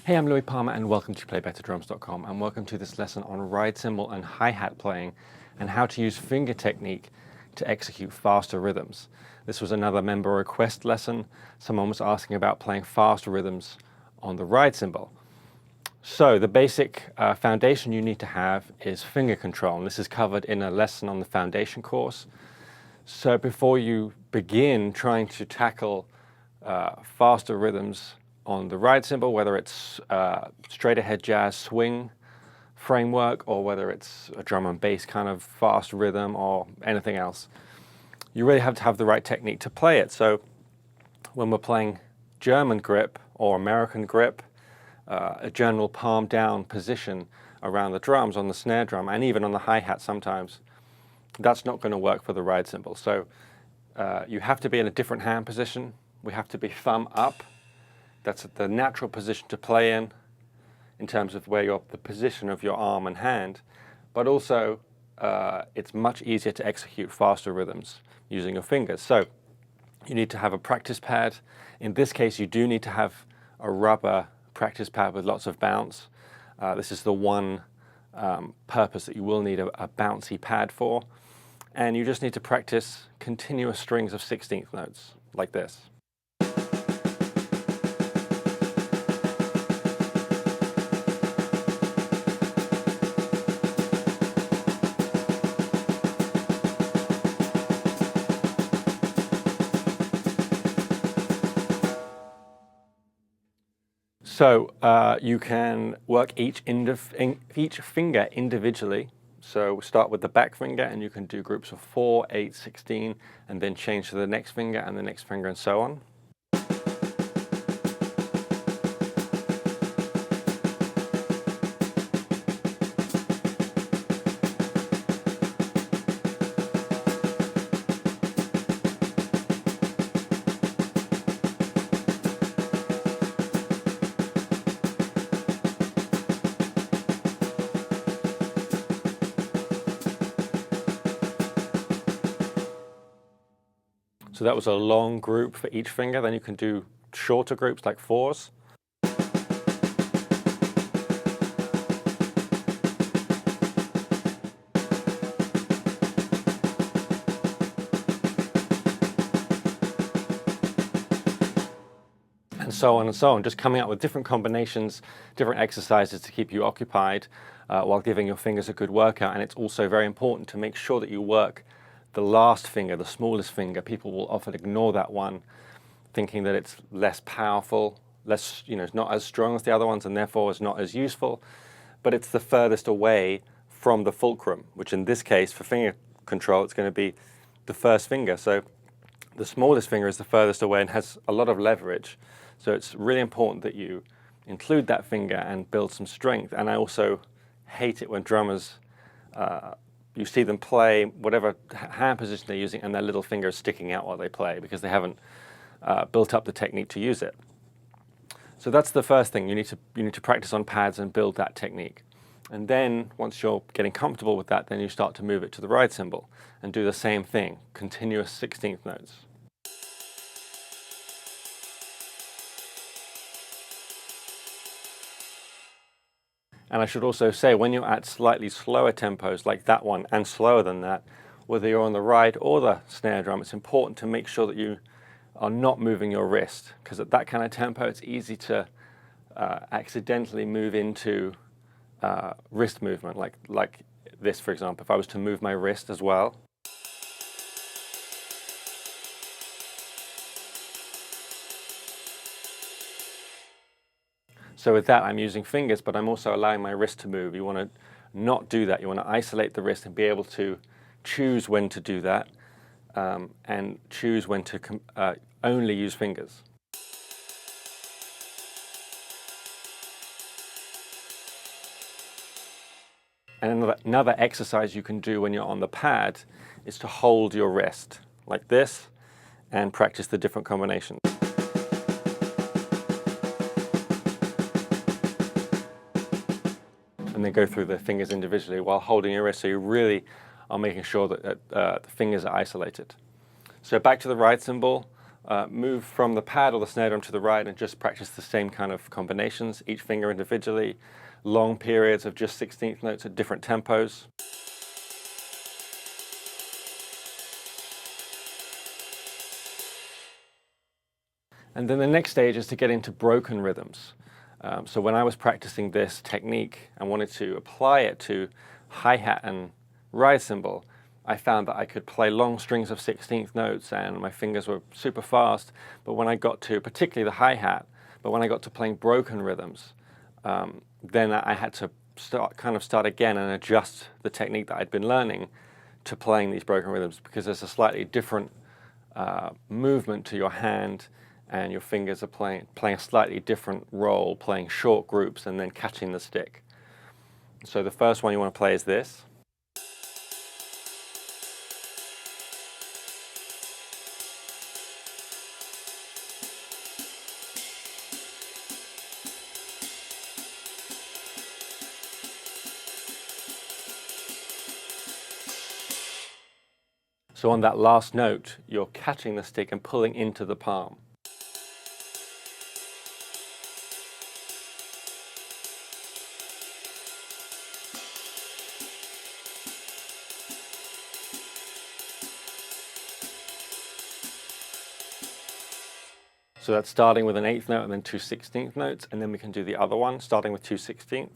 Hey, I'm Louie Palmer and welcome to PlayBetterDrums.com, and welcome to this lesson on ride cymbal and hi-hat playing and how to use finger technique to execute faster rhythms. This was another member request lesson. Someone was asking about playing faster rhythms on the ride cymbal. So the basic foundation you need to have is finger control, and this is covered in a lesson on the foundation course. So before you begin trying to tackle faster rhythms on the ride cymbal, whether it's straight ahead jazz swing framework or whether it's a drum and bass kind of fast rhythm or anything else, you really have to have the right technique to play it. So when we're playing German grip or American grip, a general palm down position around the drums, on the snare drum, and even on the hi-hat sometimes, that's not going to work for the ride cymbal. So you have to be in a different hand position. We have to be thumb up. That's the natural position to play in terms of where the position of your arm and hand, but also it's much easier to execute faster rhythms using your fingers. So you need to have a practice pad. In this case, you do need to have a rubber practice pad with lots of bounce. This is the one purpose that you will need a bouncy pad for. And you just need to practice continuous strings of 16th notes like this. So you can work each finger individually. So we'll start with the back finger, and you can do groups of 4, 8, 16, and then change to the next finger and the next finger and so on. So that was a long group for each finger. Then you can do shorter groups like 4s. And so on and so on, just coming up with different combinations, different exercises to keep you occupied while giving your fingers a good workout. And it's also very important to make sure that you work the last finger, the smallest finger. People will often ignore that one, thinking that it's less powerful, it's not as strong as the other ones, and therefore is not as useful. But it's the furthest away from the fulcrum, which in this case, for finger control, it's going to be the first finger. So the smallest finger is the furthest away and has a lot of leverage. So it's really important that you include that finger and build some strength. And I also hate it when drummers you see them play whatever hand position they're using and their little finger is sticking out while they play because they haven't built up the technique to use it. So that's the first thing. You need to practice on pads and build that technique. And then once you're getting comfortable with that, then you start to move it to the ride cymbal and do the same thing, continuous 16th notes. And I should also say, when you're at slightly slower tempos like that one and slower than that, whether you're on the ride or the snare drum, it's important to make sure that you are not moving your wrist, because at that kind of tempo, it's easy to accidentally move into wrist movement, like this, for example. If I was to move my wrist as well. So with that, I'm using fingers, but I'm also allowing my wrist to move. You want to not do that. You want to isolate the wrist and be able to choose when to do that and choose when to only use fingers. And another exercise you can do when you're on the pad is to hold your wrist like this and practice the different combinations. And then go through the fingers individually while holding your wrist, so you really are making sure that the fingers are isolated. So back to the ride cymbal. move from the pad or the snare drum to the right and just practice the same kind of combinations, each finger individually, long periods of just 16th notes at different tempos. And then the next stage is to get into broken rhythms. So when I was practicing this technique and wanted to apply it to hi-hat and ride cymbal, I found that I could play long strings of 16th notes and my fingers were super fast. But when I got to, particularly the hi-hat, but when I got to playing broken rhythms, then I had to start again and adjust the technique that I'd been learning to playing these broken rhythms, because there's a slightly different movement to your hand, and your fingers are playing a slightly different role, playing short groups and then catching the stick. So the first one you want to play is this. So on that last note, you're catching the stick and pulling into the palm. So that's starting with an 8th note and then 2 16th notes, and then we can do the other one, starting with 2 16ths.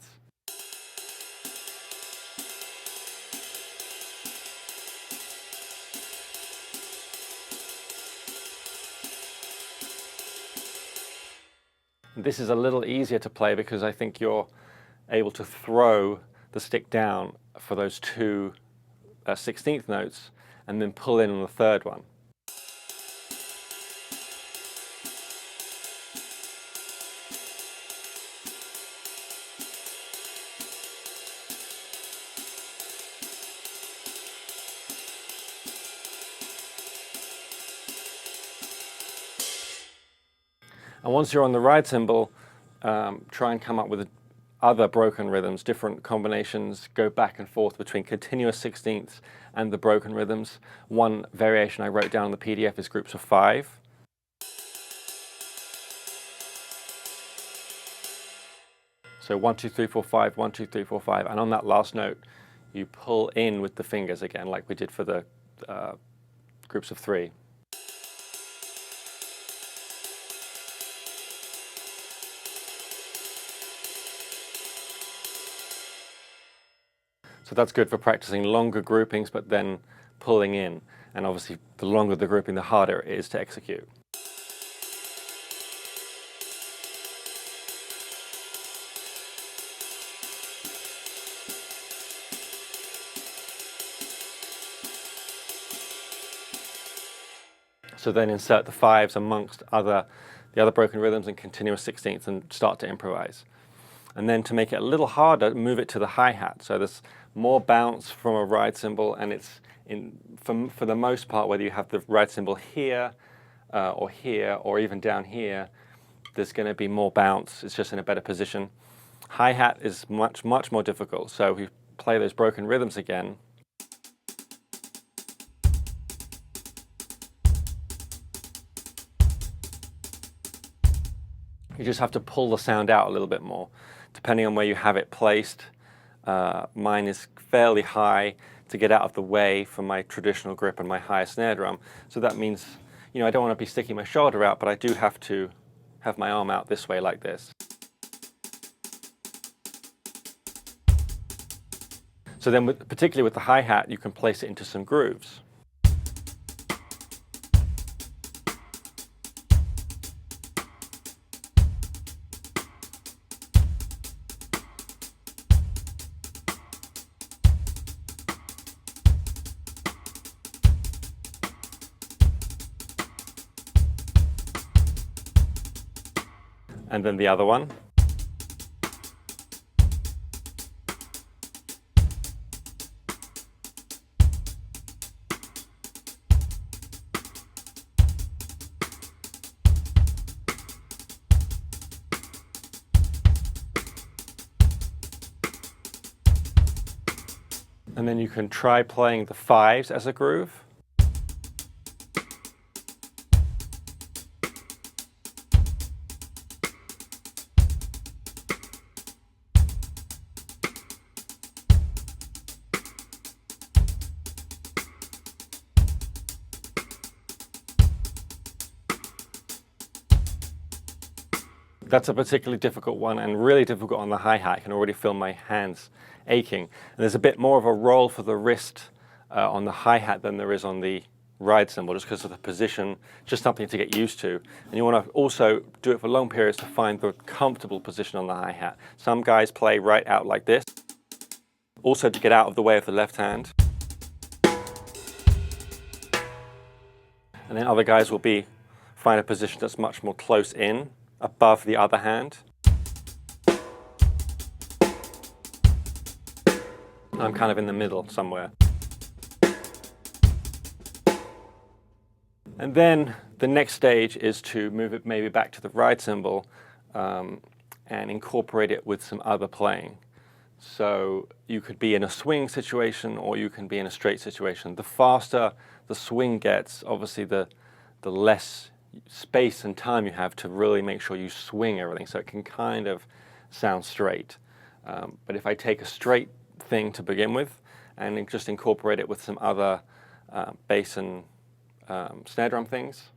This is a little easier to play because I think you're able to throw the stick down for those 2 16th notes and then pull in on the third one. And once you're on the ride cymbal, try and come up with other broken rhythms, different combinations, go back and forth between continuous 16ths and the broken rhythms. One variation I wrote down in the PDF is groups of 5. So 1, 2, 3, 4, 5, 1, 2, 3, 4, 5, and on that last note, you pull in with the fingers again, like we did for the groups of 3. So that's good for practicing longer groupings, but then pulling in. And obviously, the longer the grouping, the harder it is to execute. So then insert the 5s amongst the other broken rhythms and continuous 16ths and start to improvise. And then to make it a little harder, move it to the hi-hat. So there's more bounce from a ride cymbal, and it's for the most part, whether you have the ride cymbal here, or even down here, there's going to be more bounce. It's just in a better position. Hi-hat is much more difficult. So we play those broken rhythms again. You just have to pull the sound out a little bit more, depending on where you have it placed. Mine is fairly high to get out of the way for my traditional grip and my higher snare drum. So that means, I don't want to be sticking my shoulder out, but I do have to have my arm out this way like this. So then, particularly with the hi-hat, you can place it into some grooves. And then the other one. And then you can try playing the 5s as a groove. That's a particularly difficult one, and really difficult on the hi-hat. I can already feel my hands aching. And there's a bit more of a roll for the wrist on the hi-hat than there is on the ride cymbal, just because of the position, just something to get used to. And you want to also do it for long periods to find the comfortable position on the hi-hat. Some guys play right out like this, also to get out of the way of the left hand. And then other guys will find a position that's much more close in, above the other hand. I'm kind of in the middle somewhere. And then the next stage is to move it maybe back to the ride cymbal and incorporate it with some other playing. So you could be in a swing situation, or you can be in a straight situation. The faster the swing gets, obviously the less space and time you have to really make sure you swing everything, so it can kind of sound straight. But if I take a straight thing to begin with and just incorporate it with some other bass and snare drum things.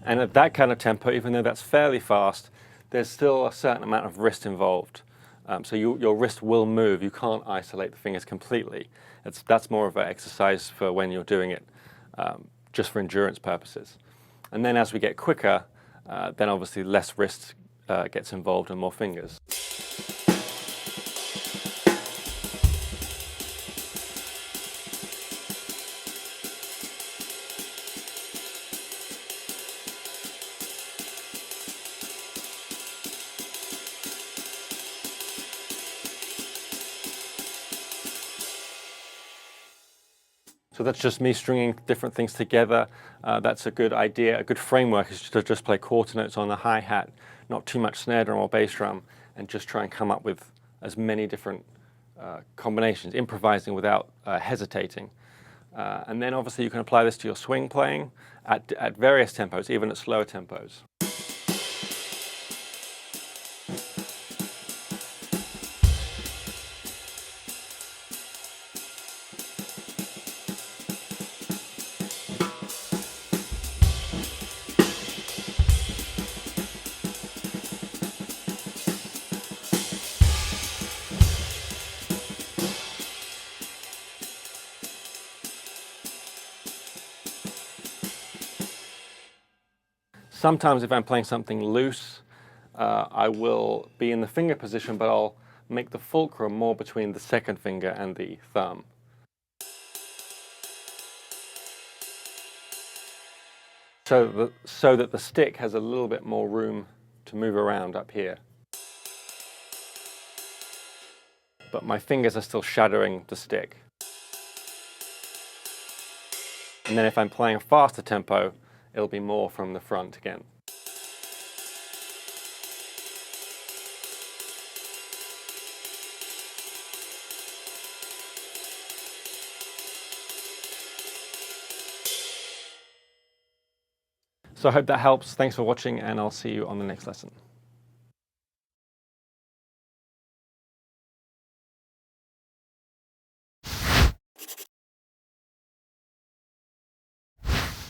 And at that kind of tempo, even though that's fairly fast, there's still a certain amount of wrist involved. So your wrist will move. You can't isolate the fingers completely. That's more of an exercise for when you're doing it just for endurance purposes. And then as we get quicker, then obviously less wrist gets involved and more fingers. So that's just me stringing different things together. That's a good idea. A good framework is to just play quarter notes on the hi-hat, not too much snare drum or bass drum, and just try and come up with as many different combinations, improvising without hesitating. And then obviously you can apply this to your swing playing at various tempos, even at slower tempos. Sometimes if I'm playing something loose, I will be in the finger position, but I'll make the fulcrum more between the second finger and the thumb. So that the stick has a little bit more room to move around up here. But my fingers are still shadowing the stick. And then if I'm playing a faster tempo, it'll be more from the front again. So I hope that helps. Thanks for watching, and I'll see you on the next lesson.